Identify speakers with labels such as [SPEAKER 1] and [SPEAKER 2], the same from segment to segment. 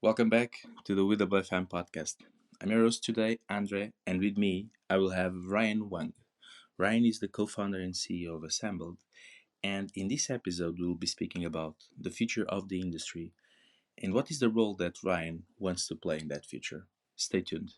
[SPEAKER 1] Welcome back to the WFM podcast. I'm your host today, Andre, and with me, I will have Wang. Ryan is the co-founder and CEO of Assembled, and in this episode, we'll be speaking about the future of the industry and what is the role that Ryan wants to play in that future. Stay tuned.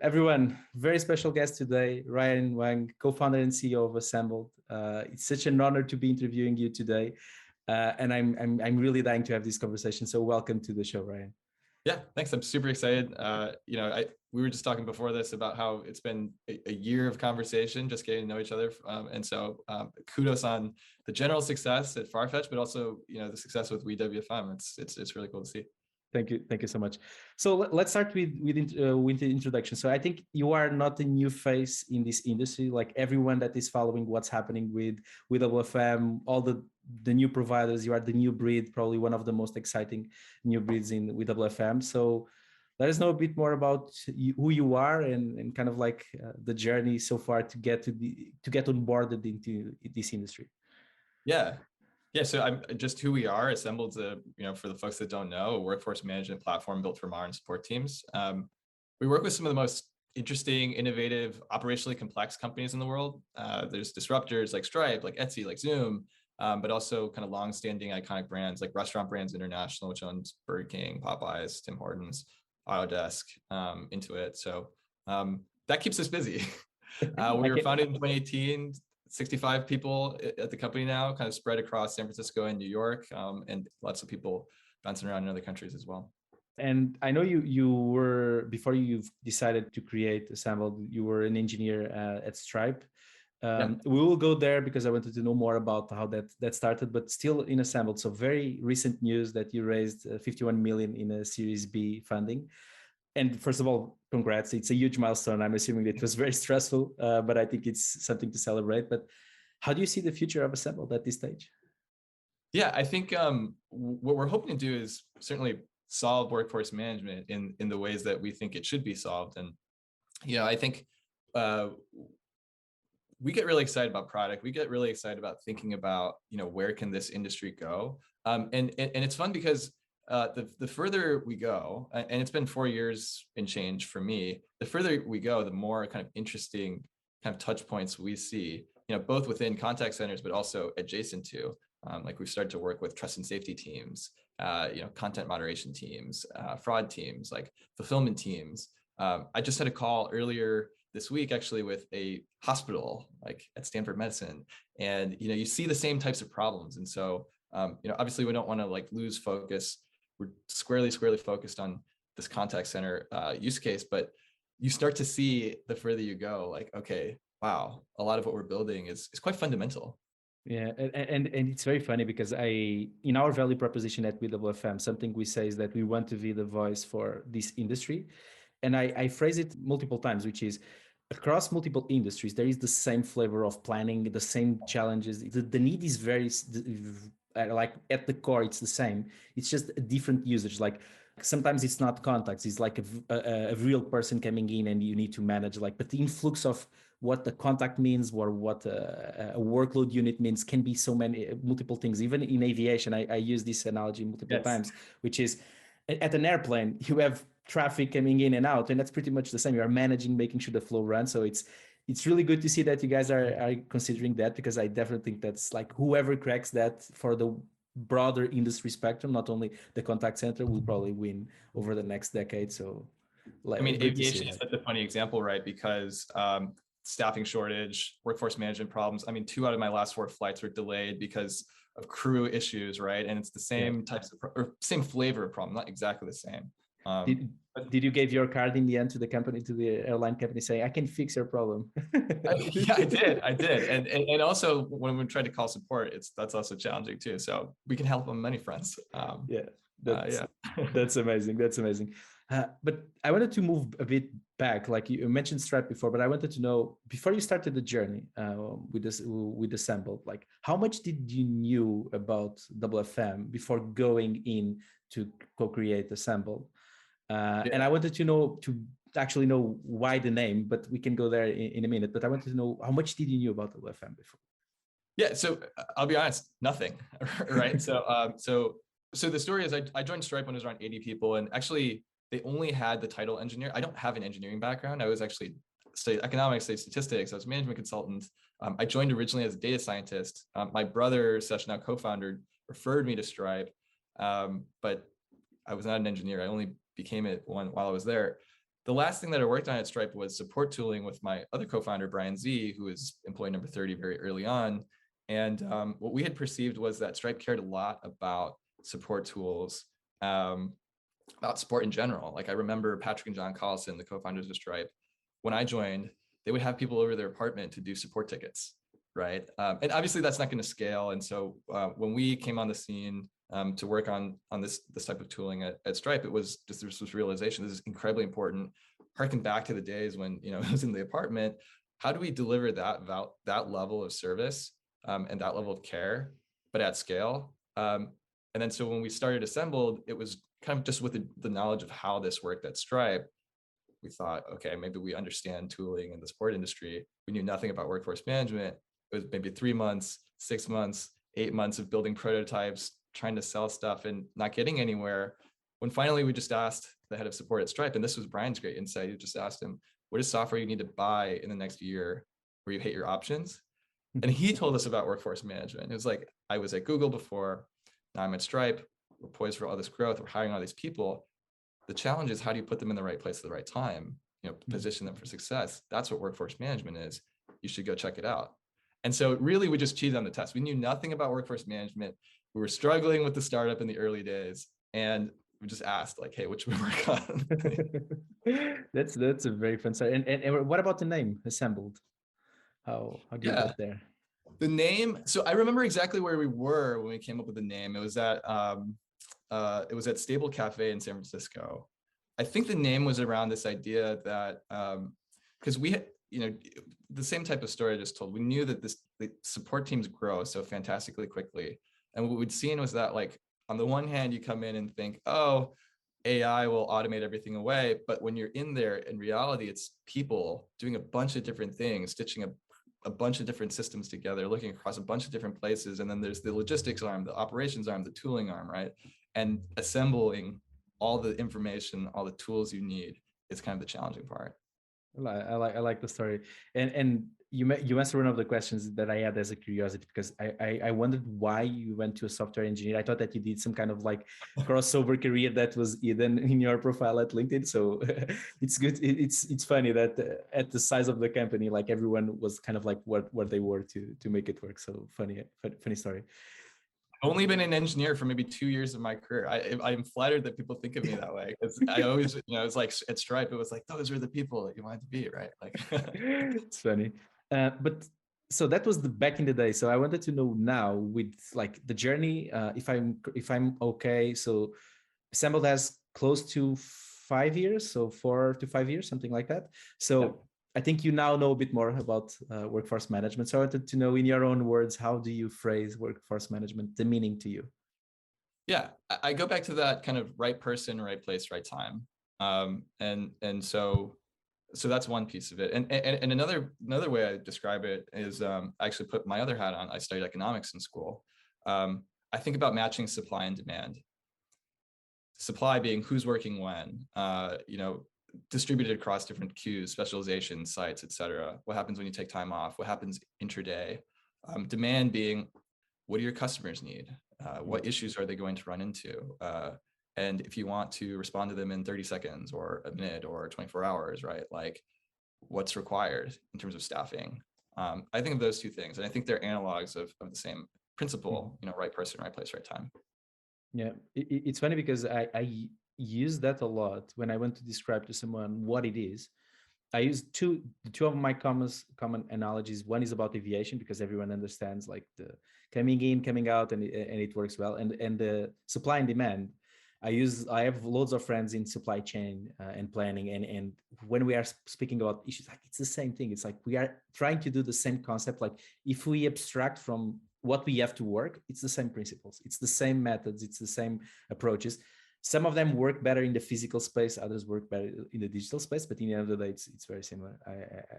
[SPEAKER 2] Everyone, very special guest today, Ryan Wang, co-founder and CEO of Assembled. It's such an honor to be interviewing you today, and I'm really dying to have this conversation. So welcome to the show, Ryan.
[SPEAKER 3] Yeah, thanks. I'm super excited. We were just talking before this about how it's been a year of conversation, just getting to know each other, and so kudos on the general success at Farfetch, but also the success with WFM. It's really cool to see.
[SPEAKER 2] Thank you so much. So let's start with the introduction. So I think you are not a new face in this industry. Like everyone that is following what's happening with WFM, all the new providers, you are the new breed, probably one of the most exciting new breeds in WFM. So let us know a bit more about who you are and kind of like the journey so far to get onboarded into this industry.
[SPEAKER 3] Yeah, so I'm just who we are. Assembled's for the folks that don't know, a workforce management platform built for modern support teams. We work with some of the most interesting, innovative, operationally complex companies in the world. There's disruptors like Stripe, like Etsy, like Zoom, but also kind of long-standing iconic brands like Restaurant Brands International, which owns Burger King, Popeyes, Tim Hortons, Autodesk, Intuit. So that keeps us busy. We were founded in 2018. 65 people at the company now, kind of spread across San Francisco and New York, and lots of people bouncing around in other countries as well.
[SPEAKER 2] And I know you were, before you've decided to create Assembled, you were an engineer at Stripe. We will go there because I wanted to know more about how that started, but still in Assembled. So very recent news that you raised 51 million in a Series B funding. And first of all, congrats. It's a huge milestone. I'm assuming it was very stressful, but I think it's something to celebrate. But how do you see the future of Assembled at this stage?
[SPEAKER 3] Yeah, I think what we're hoping to do is certainly solve workforce management in the ways that we think it should be solved. And, I think we get really excited about product. We get really excited about thinking about, where can this industry go? And it's fun because the further we go, and it's been 4 years and change for me, the further we go, the more kind of interesting kind of touch points we see, both within contact centers, but also adjacent to, like we've started to work with trust and safety teams, content moderation teams, fraud teams, like fulfillment teams. I just had a call earlier this week, actually, with a hospital, like at Stanford Medicine, and, you see the same types of problems. And so, obviously we don't want to like lose focus. We're squarely focused on this contact center use case, but you start to see the further you go, like, okay, wow, a lot of what we're building is quite fundamental.
[SPEAKER 2] Yeah, and it's very funny because in our value proposition at WFM, something we say is that we want to be the voice for this industry. And I phrase it multiple times, which is across multiple industries, there is the same flavor of planning, the same challenges. The need is very like at the core, it's the same. It's just a different usage. Like sometimes it's not contacts. It's like a real person coming in and you need to manage but the influx of what the contact means or what a workload unit means can be so many multiple things. Even in aviation, I use this analogy multiple times, which is at an airplane, you have traffic coming in and out, and that's pretty much the same. You are managing, making sure the flow runs. So it's really good to see that you guys are considering that, because I definitely think that's like whoever cracks that for the broader industry spectrum, not only the contact center, will probably win over the next decade. So
[SPEAKER 3] aviation is such a funny example, right? Because staffing shortage, workforce management problems. 2 out of my last 4 flights were delayed because of crew issues, right? And it's the same types of or same flavor of problem, not exactly the same.
[SPEAKER 2] Did you give your card in the end to the airline company, saying I can fix your problem?
[SPEAKER 3] Yeah, I did. And also when we tried to call support, that's also challenging too. So we can help on many fronts.
[SPEAKER 2] That's
[SPEAKER 3] Yeah.
[SPEAKER 2] that's amazing. That's amazing. But I wanted to move a bit back. Like you mentioned Stripe before, but I wanted to know before you started the journey with this with Assembled, like how much did you knew about WFM before going in to co-create Assembled? And
[SPEAKER 3] Yeah.
[SPEAKER 2] I wanted to know to actually know why the name, but we can go there in a minute. But I wanted to know how much did you knew about WFM before?
[SPEAKER 3] Yeah, so I'll be honest, nothing, right? So the story is I joined Stripe when it was around 80 people, and actually they only had the title engineer. I don't have an engineering background. I was actually studied economics, studied statistics. I was a management consultant. I joined originally as a data scientist. My brother, such now co-founder, referred me to Stripe, but I was not an engineer. I only became it while I was there. The last thing that I worked on at Stripe was support tooling with my other co-founder, Brian Z, who was employee number 30 very early on. And what we had perceived was that Stripe cared a lot about support tools, about support in general. Like I remember Patrick and John Collison, the co-founders of Stripe, when I joined, they would have people over their apartment to do support tickets, right? And obviously that's not going to scale. And so when we came on the scene to work on this type of tooling at Stripe, it was just this realization, this is incredibly important. Harken back to the days when I was in the apartment. How do we deliver that level of service and that level of care, but at scale? And then so when we started Assembled, it was kind of just with the knowledge of how this worked at Stripe. We thought, okay, maybe we understand tooling in the support industry. We knew nothing about workforce management. It was maybe 3 months, 6 months, 8 months of building prototypes, trying to sell stuff and not getting anywhere. When finally we just asked the head of support at Stripe, and this was Brian's great insight, you just asked him, what is software you need to buy in the next year where you hate your options? And he told us about workforce management. It was like, I was at Google before, now I'm at Stripe. We're poised for all this growth. We're hiring all these people. The challenge is, how do you put them in the right place at the right time? Position them for success. That's what workforce management is. You should go check it out. And so really we just cheated on the test. We knew nothing about workforce management. We were struggling with the startup in the early days. And we just asked like, hey, what should we work on?
[SPEAKER 2] That's a very fun story. And what about the name Assembled? How do you
[SPEAKER 3] Yeah.
[SPEAKER 2] get there?
[SPEAKER 3] The name, so I remember exactly where we were when we came up with the name. It was at Stable Cafe in San Francisco. I think the name was around this idea that because we had, the same type of story I just told. We knew that the support teams grow so fantastically quickly, and what we'd seen was that, like, on the one hand, you come in and think, oh, AI will automate everything away, but when you're in there, in reality, it's people doing a bunch of different things, stitching a bunch of different systems together, looking across a bunch of different places. And then there's the logistics arm, the operations arm, the tooling arm, right? And assembling all the information, all the tools you need is kind of the challenging part.
[SPEAKER 2] I like the story, and you answered one of the questions that I had as a curiosity, because I wondered why you went to a software engineer. I thought that you did some kind of like crossover career that was hidden in your profile at LinkedIn. So it's good. It's funny that at the size of the company, like everyone was kind of like what they were to make it work. So funny story.
[SPEAKER 3] Only been an engineer for maybe 2 years of my career. I'm flattered that people think of me that way, because I always, it's like at Stripe, it was like, those are the people that you wanted to be, right? Like,
[SPEAKER 2] it's funny. But so that was the back in the day. So I wanted to know now, with like the journey, if I'm okay. So Assembled has close to 5 years, so 4 to 5 years, something like that. So
[SPEAKER 3] yeah.
[SPEAKER 2] I think you now know a bit more about workforce management. So I wanted to know, in your own words, how do you phrase workforce management, the meaning to you?
[SPEAKER 3] Yeah, I go back to that kind of right person, right place, right time. And so that's one piece of it. And another way I describe it is, I actually put my other hat on. I studied economics in school. I think about matching supply and demand. Supply being who's working when, distributed across different queues, specialization, sites, et cetera. What happens when you take time off? What happens intraday? Demand being, what do your customers need? What issues are they going to run into? And if you want to respond to them in 30 seconds or a minute or 24 hours, right? Like, what's required in terms of staffing? I think of those two things, and I think they're analogs of the same principle, right person, right place, right time.
[SPEAKER 2] Yeah, it's funny because I use that a lot when I want to describe to someone what it is. I use two of my common analogies. One is about aviation, because everyone understands like the coming in, coming out, and it works well. And the supply and demand. I have loads of friends in supply chain and planning, and when we are speaking about issues, like it's the same thing. It's like we are trying to do the same concept. Like if we abstract from what we have to work, it's the same principles, it's the same methods, it's the same approaches. Some of them work better in the physical space, others work better in the digital space, but in the end of the day, it's very similar.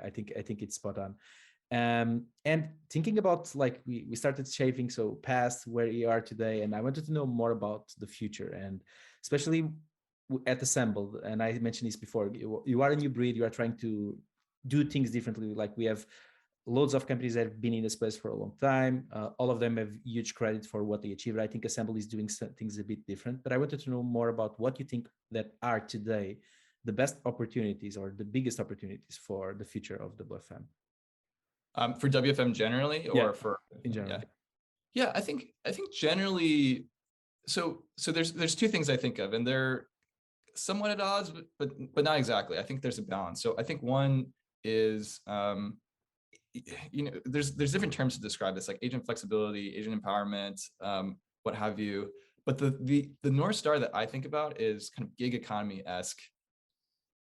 [SPEAKER 2] I think it's spot on. And thinking about, like, we started shaving so past where you are today, and I wanted to know more about the future, and especially at Assembled. And I mentioned this before, you are a new breed, you are trying to do things differently. Like we have loads of companies that have been in the space for a long time. All of them have huge credit for what they achieved. I think Assemble is doing some things a bit different, but I wanted to know more about what you think that are today the best opportunities or the biggest opportunities for the future of WFM.
[SPEAKER 3] For WFM generally,
[SPEAKER 2] Yeah,
[SPEAKER 3] or for
[SPEAKER 2] in general.
[SPEAKER 3] Yeah, I think generally. So there's two things I think of, and they're somewhat at odds, but not exactly. I think there's a balance. So I think one is there's different terms to describe this, like agent flexibility, agent empowerment, what have you. But the North Star that I think about is kind of gig economy-esque,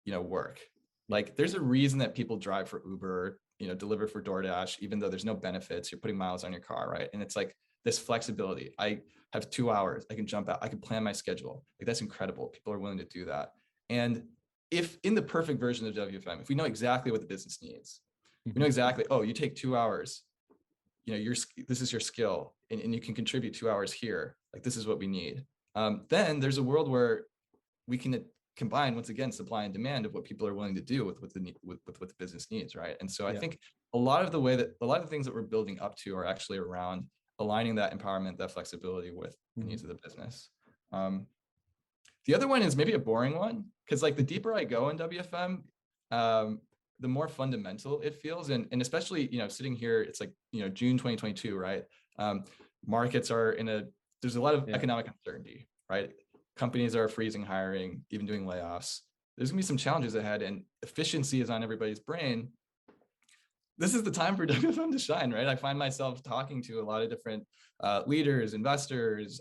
[SPEAKER 3] work. Like there's a reason that people drive for Uber, deliver for DoorDash, even though there's no benefits, you're putting miles on your car, right? And it's like this flexibility. I have 2 hours, I can jump out, I can plan my schedule. Like that's incredible. People are willing to do that. And if in the perfect version of WFM, if we know exactly what the business needs, we know exactly, oh, you take 2 hours, this is your skill, and you can contribute 2 hours here. Like this is what we need. Then there's a world where we can combine, once again, supply and demand of what people are willing to do with what the business needs, right? And so I think a lot of the things that we're building up to are actually around aligning that empowerment, that flexibility with the needs of the business. The other one is maybe a boring one, because like the deeper I go in WFM, the more fundamental it feels. And especially, sitting here, it's like, June 2022, right? Markets are there's a lot of economic uncertainty, right? Companies are freezing hiring, even doing layoffs. There's gonna be some challenges ahead, and efficiency is on everybody's brain. This is the time for WFM to shine, right? I find myself talking to a lot of different leaders, investors,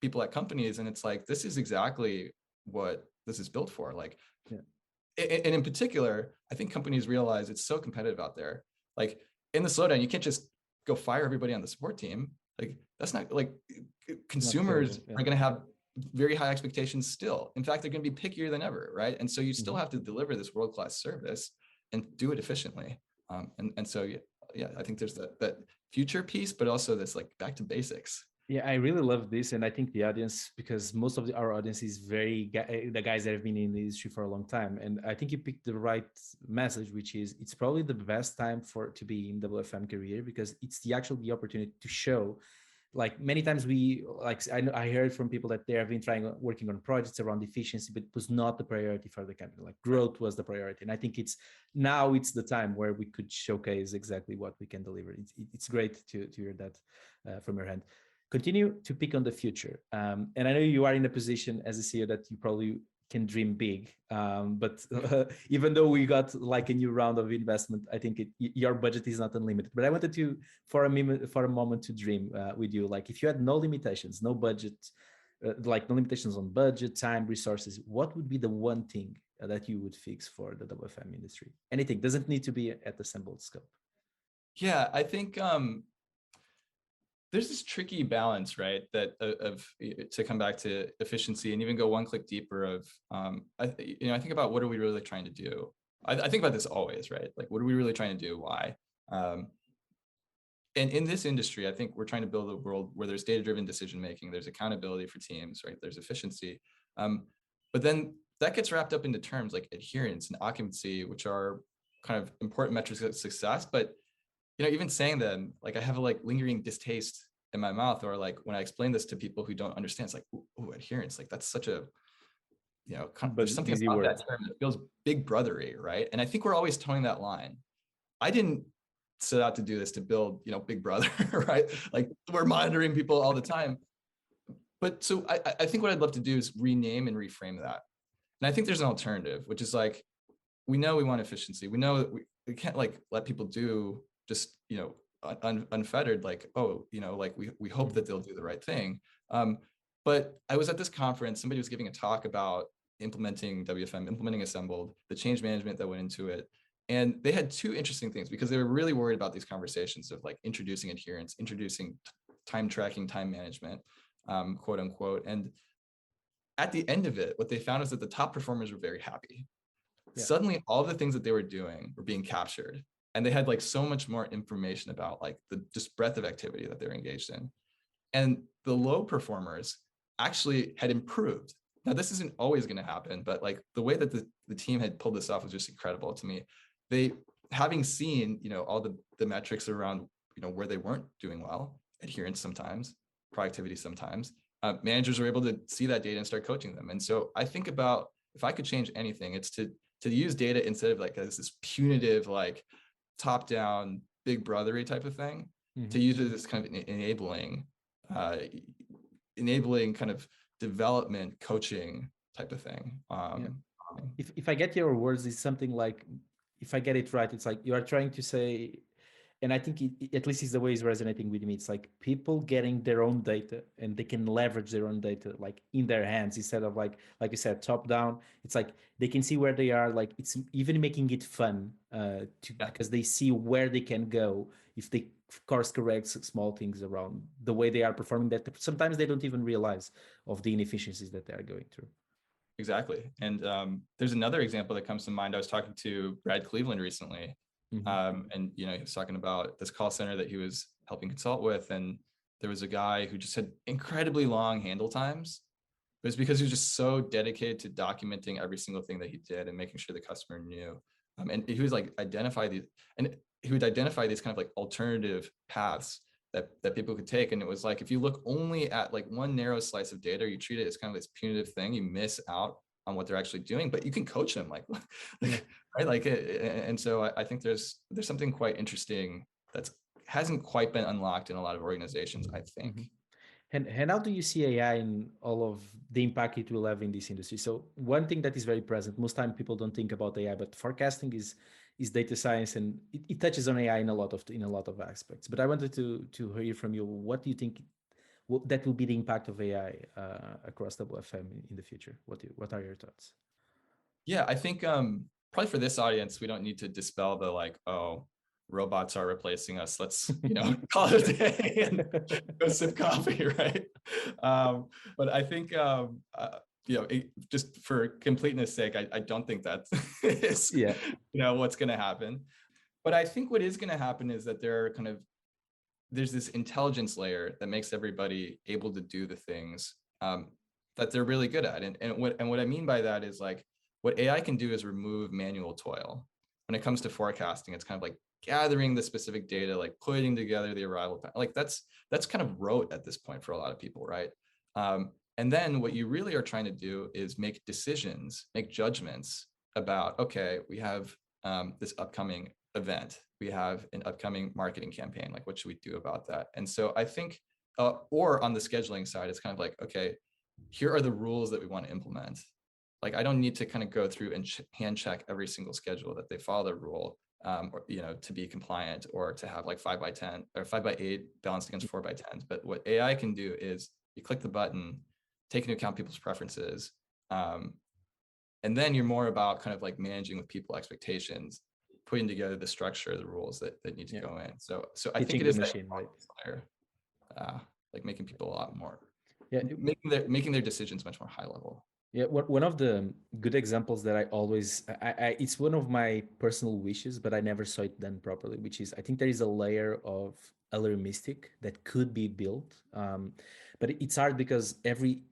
[SPEAKER 3] people at companies, and it's like, this is exactly what this is built for. Like, and in particular, I think companies realize it's so competitive out there. Like in the slowdown, you can't just go fire everybody on the support team. Like that's not, like, consumers are going to have very high expectations still. In fact, they're going to be pickier than ever, right? And so you still have to deliver this world-class service and do it efficiently. And so I think there's that future piece, but also this like back to basics.
[SPEAKER 2] Yeah, I really love this, and I think the audience, because most of our audience is the guys that have been in the industry for a long time, and I think you picked the right message, which is it's probably the best time to be in WFM career, because it's the opportunity to show. Like many times I heard from people that they have been working on projects around efficiency, but it was not the priority for the company. Like growth was the priority. And I think it's the time where we could showcase exactly what we can deliver. It's great to hear that from your hand. Continue to pick on the future. And I know you are in a position as a CEO that you probably can dream big. But even though we got like a new round of investment, I think your budget is not unlimited. But I wanted to, for a moment, to dream with you. Like if you had no limitations, no budget, like no limitations on budget, time, resources, what would be the one thing that you would fix for the WFM industry? Anything, doesn't need to be at the assembled scope.
[SPEAKER 3] Yeah, I think there's this tricky balance, right? That to come back to efficiency and even go one click deeper of, I think about what are we really trying to do? I think about this always, right? Like, what are we really trying to do? Why? And in this industry, I think we're trying to build a world where there's data-driven decision-making, there's accountability for teams, right? There's efficiency. But then that gets wrapped up into terms like adherence and occupancy, which are kind of important metrics of success. But even saying them, like I have a lingering distaste in my mouth, or like when I explain this to people who don't understand, it's like, ooh, adherence, like that's such a, there's something about that term that feels big brothery, right? And I think we're always towing that line. I didn't set out to do this to build, Big Brother, right? Like we're monitoring people all the time. But so I think what I'd love to do is rename and reframe that. And I think there's an alternative, which is like, we know we want efficiency. We know that we can't let people do just, unfettered, like, oh, like we hope that they'll do the right thing. But I was at this conference, somebody was giving a talk about implementing WFM, implementing Assembled, the change management that went into it. And they had two interesting things because they were really worried about these conversations of like introducing adherence, introducing time tracking, time management, quote unquote. And at the end of it, what they found is that the top performers were very happy.
[SPEAKER 2] Yeah.
[SPEAKER 3] Suddenly, all the things that they were doing were being captured. And they had like so much more information about like the just breadth of activity that they're engaged in. And the low performers actually had improved. Now, this isn't always going to happen, but like the way that the team had pulled this off was just incredible to me. They, having seen, all the metrics around, where they weren't doing well, adherence sometimes, productivity sometimes, managers were able to see that data and start coaching them. And so I think about, if I could change anything, it's to use data instead of like this punitive, like top down, big brothery type of thing, to use it as kind of uh, enabling kind of development coaching type of thing.
[SPEAKER 2] Yeah. If I get your words, it's something like, if I get it right, it's like you are trying to say, and I think at least is the way it's resonating with me. It's like people getting their own data and they can leverage their own data like in their hands instead of like you said, top down. It's like they can see where they are. Like it's even making it fun because they see where they can go if they course correct small things around the way they are performing that sometimes they don't even realize of the inefficiencies that they are going through.
[SPEAKER 3] Exactly. And there's another example that comes to mind. I was talking to Brad Cleveland recently, and he was talking about this call center that he was helping consult with, and there was a guy who just had incredibly long handle times. It was because he was just so dedicated to documenting every single thing that he did and making sure the customer knew. And he was like he would identify these kind of like alternative paths that people could take. And it was like, if you look only at like one narrow slice of data, you treat it as kind of this punitive thing, you miss out on what they're actually doing, but you can coach them right. Like, and so I think there's something quite interesting that's hasn't quite been unlocked in a lot of organizations, I think.
[SPEAKER 2] And how do you see AI in all of the impact it will have in this industry? So one thing that is very present, most time people don't think about AI, but forecasting is data science, and it touches on AI in a lot of aspects. But I wanted to hear from you. What do you think that will be the impact of AI across WFM in the future? What are your thoughts?
[SPEAKER 3] Yeah, I think probably for this audience, we don't need to dispel the like, oh, robots are replacing us. Let's call it a day and go sip coffee, right? But I think just for completeness sake, I don't think that is what's going to happen. But I think what is going to happen is that there's this intelligence layer that makes everybody able to do the things that they're really good at. And what I mean by that is like, what AI can do is remove manual toil. When it comes to forecasting, it's kind of like gathering the specific data, like putting together the arrival time. Like that's kind of rote at this point for a lot of people, right? And then what you really are trying to do is make decisions, make judgments about, okay, we have this upcoming event, we have an upcoming marketing campaign, like what should we do about that? And so I think, or on the scheduling side, it's kind of like, okay, here are the rules that we want to implement. Like, I don't need to kind of go through and hand check every single schedule that they follow the rule, or to be compliant, or to have like 5x10 or 5x8 balanced against 4x10. But what AI can do is you click the button, take into account people's preferences, and then you're more about kind of like managing with people expectations, putting together the structure, the rules that need to go in. So I think it is
[SPEAKER 2] machine, right?
[SPEAKER 3] Like making people a lot more, making their decisions much more high level.
[SPEAKER 2] Yeah, one of the good examples that I always, it's one of my personal wishes, but I never saw it done properly, which is I think there is a layer of alarmistic that could be built, but it's hard because every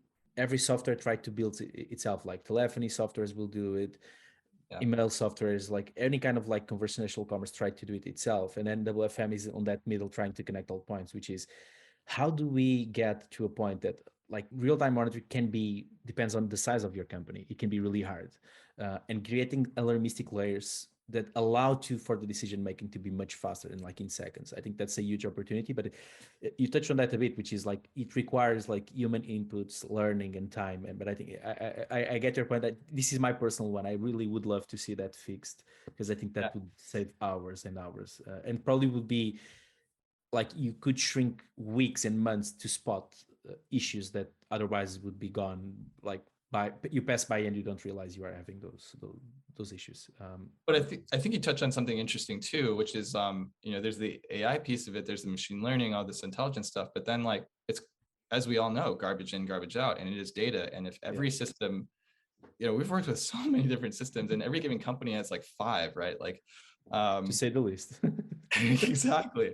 [SPEAKER 2] software tried to build itself. Like telephony softwares will do it, email softwares, like any kind of like conversational commerce tried to do it itself, and then WFM is on that middle trying to connect all points, which is how do we get to a point that like real-time monitoring can be, depends on the size of your company, it can be really hard, and creating alarmistic layers that allow for the decision making to be much faster and like in seconds. I think that's a huge opportunity, but you touched on that a bit, which is like it requires like human inputs, learning, and time. And but I think I get your point that this is my personal one. I really would love to see that fixed because I think that would save hours and hours, and probably would be like you could shrink weeks and months to spot issues that otherwise would be gone, like by you pass by and you don't realize you are having those issues.
[SPEAKER 3] But I think you touched on something interesting too, which is there's the AI piece of it, there's the machine learning, all this intelligence stuff, but then like it's, as we all know, garbage in, garbage out, and it is data. And if every system, we've worked with so many different systems, and every given company has like 5, right? Like
[SPEAKER 2] to say the least.
[SPEAKER 3] exactly.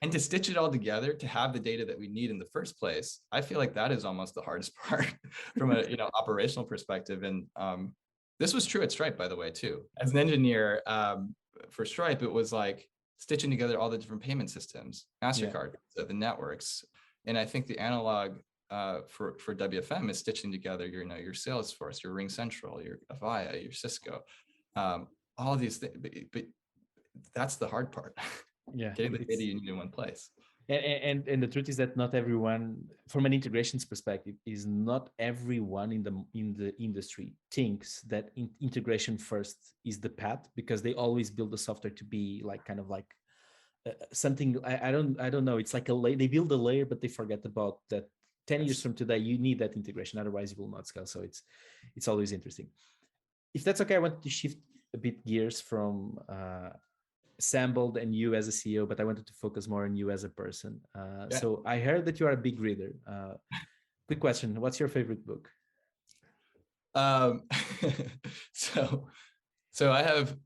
[SPEAKER 3] And to stitch it all together, to have the data that we need in the first place, I feel like that is almost the hardest part from a operational perspective. And this was true at Stripe, by the way, too. As an engineer for Stripe, it was like stitching together all the different payment systems, MasterCard, the networks. And I think the analog for WFM is stitching together your Salesforce, your Ring Central, your Avaya, your Cisco, all of these things. But that's the hard part. Getting the data you need in one place.
[SPEAKER 2] And the truth is that not everyone, from an integrations perspective, is not everyone in the industry thinks that integration first is the path, because they always build the software to be like kind of like something. I don't know. It's like they build a layer, but they forget about that. 10 years from today, you need that integration, otherwise you will not scale. So it's always interesting. If that's okay, I want to shift a bit gears from Assembled and you as a CEO, but I wanted to focus more on you as a person. So I heard that you are a big reader. Quick question: what's your favorite book?
[SPEAKER 3] So I have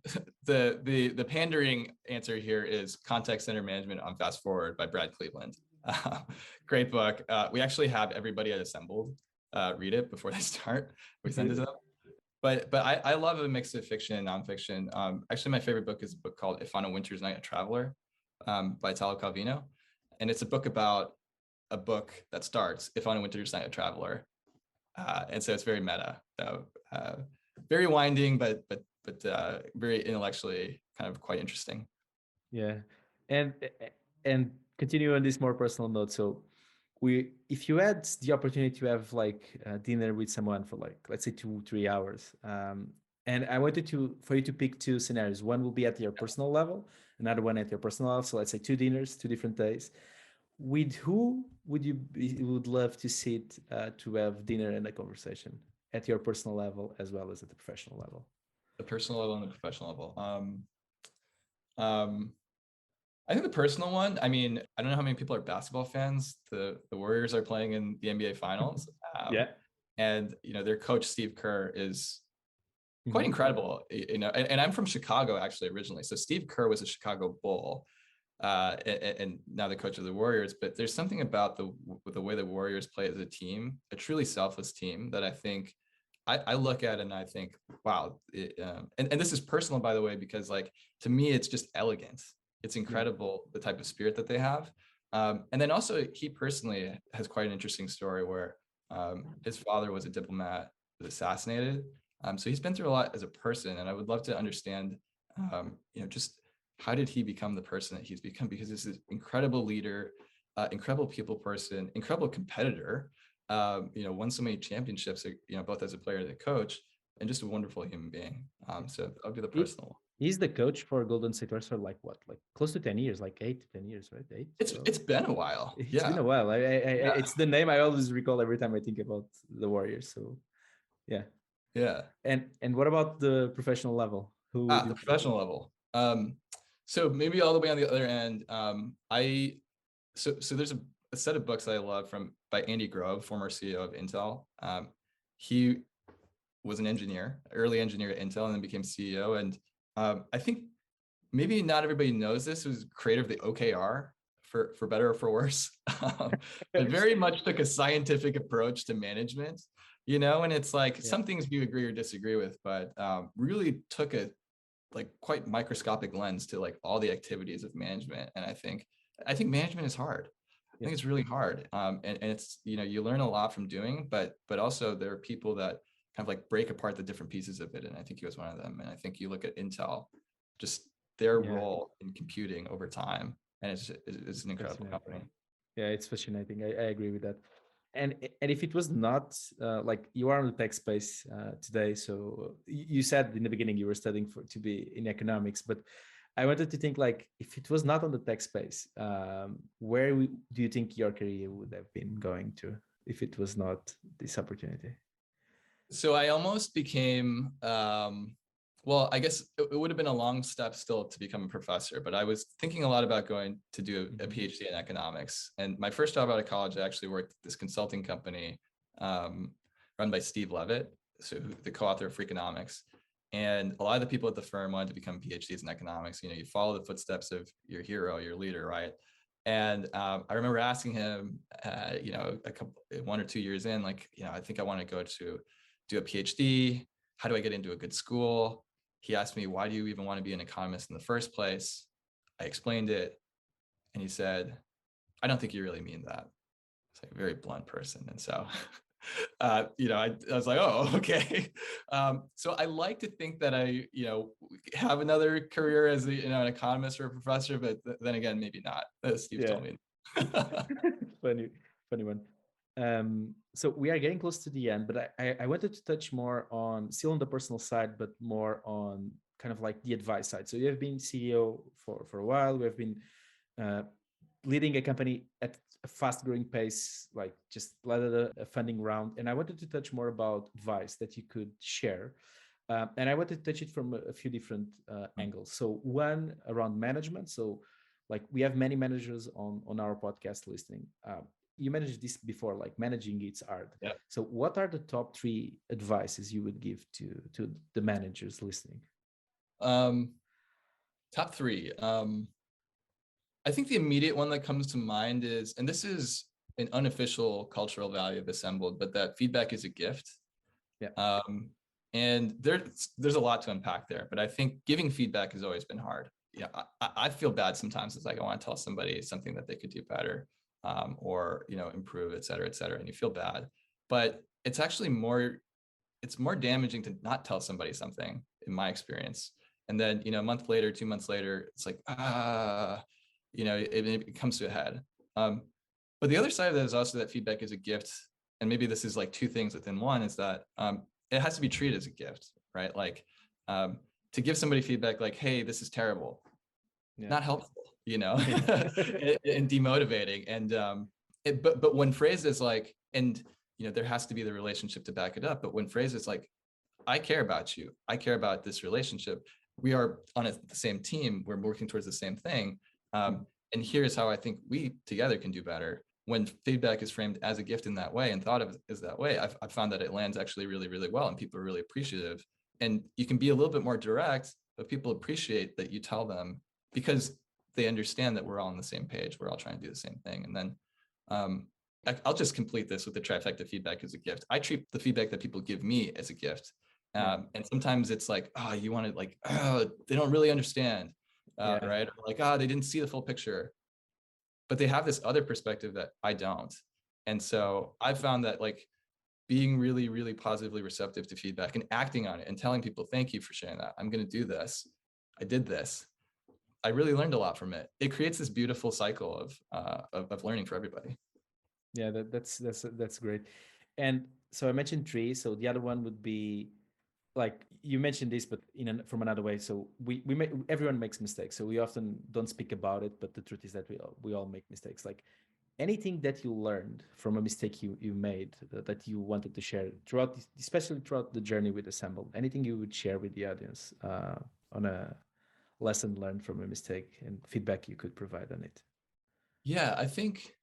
[SPEAKER 3] the pandering answer here is Contact Center Management on Fast Forward by Brad Cleveland. Great book. We actually have everybody at Assembled read it before they start. We send it to them. But I love a mix of fiction and nonfiction. Actually, my favorite book is a book called If on a Winter's Night a Traveler by Italo Calvino. And it's a book about a book that starts If on a Winter's Night a Traveler. And so it's very meta. So, very winding, but very intellectually kind of quite interesting.
[SPEAKER 2] Yeah. And continue on this more personal note. So if you had the opportunity to have like dinner with someone for like, let's say 2-3 hours, and I wanted for you to pick 2 scenarios. One will be at your personal level, another one at your personal level. So let's say 2 dinners, 2 different days. With who would love to sit to have dinner and a conversation at your personal level as well as at the professional level?
[SPEAKER 3] The personal level and the professional level. I think the personal one, I mean, I don't know how many people are basketball fans. The Warriors are playing in the NBA Finals. And, their coach, Steve Kerr, is quite incredible, and I'm from Chicago, actually, originally. So Steve Kerr was a Chicago Bull, and now the coach of the Warriors. But there's something about the way the Warriors play as a team, a truly selfless team, that I think I look at and I think, wow. And this is personal, by the way, because like, to me, it's just elegant. It's incredible, the type of spirit that they have. And then also he personally has quite an interesting story where his father was a diplomat, was assassinated. So he's been through a lot as a person, and I would love to understand, just how did he become the person that he's become? Because this is incredible leader, incredible people person, incredible competitor, won so many championships, both as a player and a coach, and just a wonderful human being. So I'll do the personal one.
[SPEAKER 2] He's the coach for Golden State Warriors for like what, like close to 10 years, like 8 to 10 years, right? 8.
[SPEAKER 3] It's been a while.
[SPEAKER 2] It's been a while. It's the name I always recall every time I think about the Warriors. So, yeah. And what about the professional level?
[SPEAKER 3] The professional level. So maybe all the way on the other end. So there's a set of books I love by Andy Grove, former CEO of Intel. He was an engineer, early engineer at Intel, and then became CEO. And I think maybe not everybody knows this. He was creator of the OKR, for better or for worse, but very much took a scientific approach to management, and it's like some things you agree or disagree with, but really took a like quite microscopic lens to like all the activities of management. And I think management is hard. I think it's really hard. And it's, you learn a lot from doing, but also there are people that kind of like break apart the different pieces of it. And I think he was one of them. And I think you look at Intel, just their role in computing over time, and it's an incredible company.
[SPEAKER 2] Yeah, it's fascinating. I agree with that. And if it was not like you are in the tech space today, so you said in the beginning you were studying to be in economics, but I wanted to think like, if it was not on the tech space, where do you think your career would have been going to if it was not this opportunity?
[SPEAKER 3] So I almost became, well, I guess it would have been a long step still to become a professor, but I was thinking a lot about going to do a PhD in economics. And my first job out of college, I actually worked at this consulting company run by Steve Levitt, so the co-author of Freakonomics. And a lot of the people at the firm wanted to become PhDs in economics. You know, you follow the footsteps of your hero, your leader, right? And I remember asking him, you know, 1 or 2 years in, like, you know, I think I want to go to do a PhD. How do I get into a good school? He asked me, why do you even want to be an economist in the first place? I explained it. And he said, I don't think you really mean that. It's like a very blunt person. And so, you know, I was like, oh, okay. So I like to think that I, you know, have another career as a, you know, an economist or a professor, but then again, maybe not, as Steve told me.
[SPEAKER 2] funny, funny one. So we are getting close to the end, but I wanted to touch more on, still on the personal side, but more on kind of like the advice side. So you have been CEO for a while. We have been uh, leading a company at a fast growing pace, like just led a funding round. And I wanted to touch more about advice that you could share. And I wanted to touch it from a few different angles. So one around management. So like we have many managers on our podcast listening. You managed this before, like managing it's hard.
[SPEAKER 3] Yeah.
[SPEAKER 2] So what are the top 3 advices you would give to the managers listening?
[SPEAKER 3] Top 3. I think the immediate one that comes to mind is, and this is an unofficial cultural value of Assembled, but that feedback is a gift.
[SPEAKER 2] Yeah.
[SPEAKER 3] And there's a lot to unpack there, but I think giving feedback has always been hard. Yeah, I feel bad sometimes. It's like I want to tell somebody something that they could do better, or, you know, improve, et cetera, and you feel bad. But it's actually it's more damaging to not tell somebody something, in my experience. And then, you know, a month later, 2 months later, it's like, you know, it comes to a head. But the other side of that is also that feedback is a gift. And maybe this is like 2 things within one, is that it has to be treated as a gift, right? Like to give somebody feedback like, hey, this is terrible, not helpful, you know, and demotivating. And but when phrased as like, and, you know, there has to be the relationship to back it up. But when phrased as like, I care about you, I care about this relationship, we are on the same team, we're working towards the same thing. And here's how I think we together can do better. When feedback is framed as a gift in that way and thought of as that way, I've found that it lands actually really, really well, and people are really appreciative. And you can be a little bit more direct, but people appreciate that you tell them, because they understand that we're all on the same page. We're all trying to do the same thing. And then I'll just complete this with the trifecta feedback as a gift. I treat the feedback that people give me as a gift. And sometimes it's like, oh, you want to like, oh, they don't really understand, right? Or like, oh, they didn't see the full picture. But they have this other perspective that I don't. And so I found that like being really, really positively receptive to feedback and acting on it and telling people, thank you for sharing that. I'm going to do this. I did this. I really learned a lot from it. It creates this beautiful cycle of learning for everybody.
[SPEAKER 2] Yeah, that's great. And so I mentioned 3. So the other one would be, like you mentioned this, but from another way. So everyone makes mistakes. So we often don't speak about it, but the truth is that we all make mistakes. Like anything that you learned from a mistake you made that you wanted to share throughout, especially throughout the journey with Assemble, anything you would share with the audience on a lesson learned from a mistake and feedback you could provide on it.
[SPEAKER 3] Yeah, I think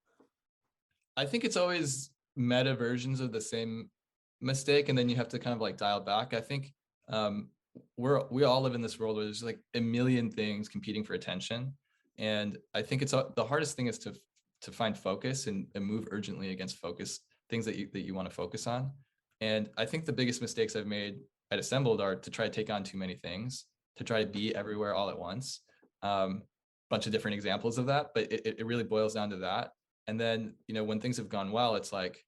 [SPEAKER 3] it's always meta versions of the same mistake, and then you have to kind of like dial back. I think we all live in this world where there's like a million things competing for attention, and I think it's the hardest thing is to find focus and move urgently against focus, things that you want to focus on. And I think the biggest mistakes I've made at Assembled are to try to take on too many things, to try to be everywhere all at once. Bunch of different examples of that, but it really boils down to that. And then, you know, when things have gone well, it's like,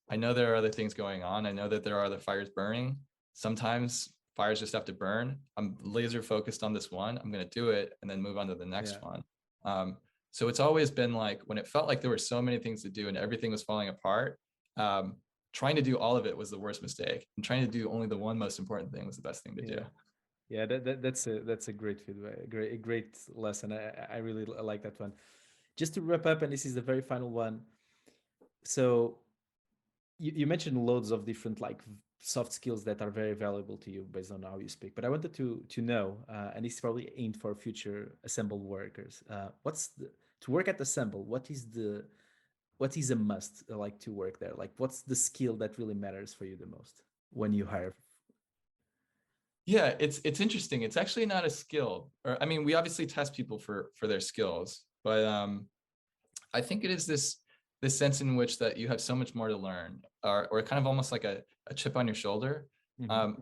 [SPEAKER 3] I know there are other things going on. I know that there are other fires burning. Sometimes fires just have to burn. I'm laser focused on this one. I'm going to do it and then move on to the next one. So it's always been like, when it felt like there were so many things to do and everything was falling apart, trying to do all of it was the worst mistake. And trying to do only the one most important thing was the best thing to do.
[SPEAKER 2] Yeah, that's a great feedback, a great lesson. I really like that one. Just to wrap up, and this is the very final one. So you mentioned loads of different soft skills that are very valuable to you based on how you speak. But I wanted to know, and this is probably aimed for future Assemble workers. What's the to work at Assemble? What is a must to work there? Like, what's the skill that really matters for you the most when you hire?
[SPEAKER 3] Yeah, it's interesting. It's actually not a skill, or I mean, we obviously test people for their skills, but I think it is this sense in which that you have so much more to learn, or kind of almost like a chip on your shoulder.
[SPEAKER 2] Mhm.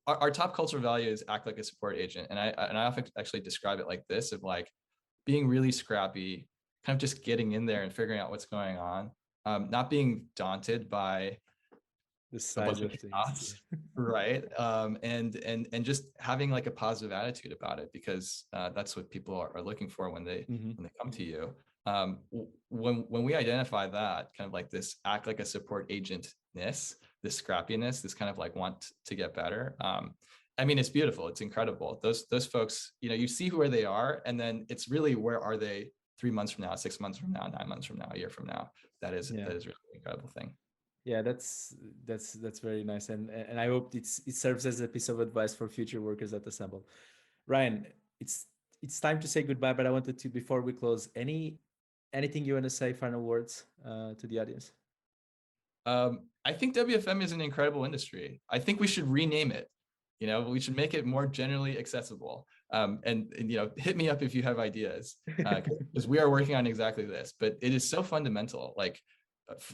[SPEAKER 3] Our top cultural value is act like a support agent, and I often actually describe it like this: of like being really scrappy, kind of just getting in there and figuring out what's going on, not being daunted by
[SPEAKER 2] The
[SPEAKER 3] a bunch
[SPEAKER 2] size
[SPEAKER 3] of
[SPEAKER 2] of things.
[SPEAKER 3] chaos, right? And just having like a positive attitude about it, because that's what people are looking for
[SPEAKER 2] Hmm.
[SPEAKER 3] when they come to you. When we identify that kind of like this act like a support agentness, this scrappiness, this kind of like want to get better. I mean, it's beautiful. It's incredible. Those folks, you see where they are, and then it's really where are they 3 months from now, 6 months from now, 9 months from now, a year from now.
[SPEAKER 2] Yeah.
[SPEAKER 3] That is really an incredible thing.
[SPEAKER 2] Yeah, that's very nice, and I hope it serves as a piece of advice for future workers at Assemble. Ryan, it's it's time to say goodbye, but I wanted to before we close, anything you want to say, final words to the audience?
[SPEAKER 3] I think WFM is an incredible industry. I think we should rename it. We should make it more generally accessible. And hit me up if you have ideas, because we are working on exactly this. But it is so fundamental. Like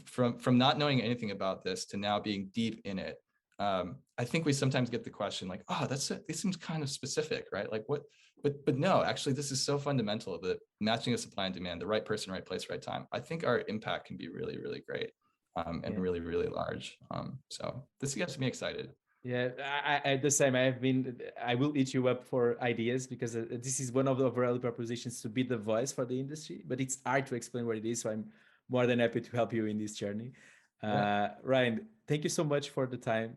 [SPEAKER 3] from not knowing anything about this to now being deep in it. I think we sometimes get the question like, oh, this seems kind of specific, right? Like what? But no, actually, this is so fundamental that matching a supply and demand, the right person, right place, right time. I think our impact can be really, really great. And
[SPEAKER 2] Yeah.
[SPEAKER 3] really, really large. So this gets me excited.
[SPEAKER 2] Yeah, I the same. I will eat you up for ideas because this is one of the value propositions to be the voice for the industry, but it's hard to explain what it is. So I'm more than happy to help you in this journey.
[SPEAKER 3] Yeah.
[SPEAKER 2] Ryan, thank you so much for the time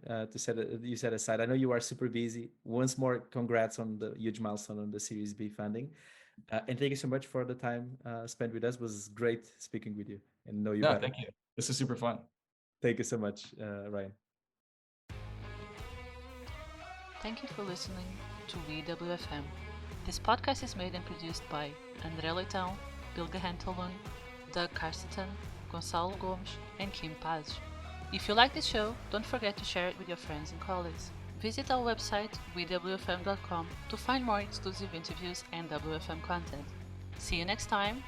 [SPEAKER 2] you set aside. I know you are super busy. Once more, congrats on the huge milestone on the Series B funding, and thank you so much for the time spent with us. It was great speaking with you and know you
[SPEAKER 3] No,
[SPEAKER 2] better.
[SPEAKER 3] thank you. This is super fun.
[SPEAKER 2] Thank you so much, Ryan.
[SPEAKER 4] Thank you for listening to WFM. This podcast is made and produced by André Leitão, Bilge Hentelman, Doug Carsteton, Gonçalo Gomes, and Kim Paz. If you like this show, don't forget to share it with your friends and colleagues. Visit our website, wfm.com, to find more exclusive interviews and WFM content. See you next time.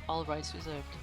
[SPEAKER 4] All rights reserved.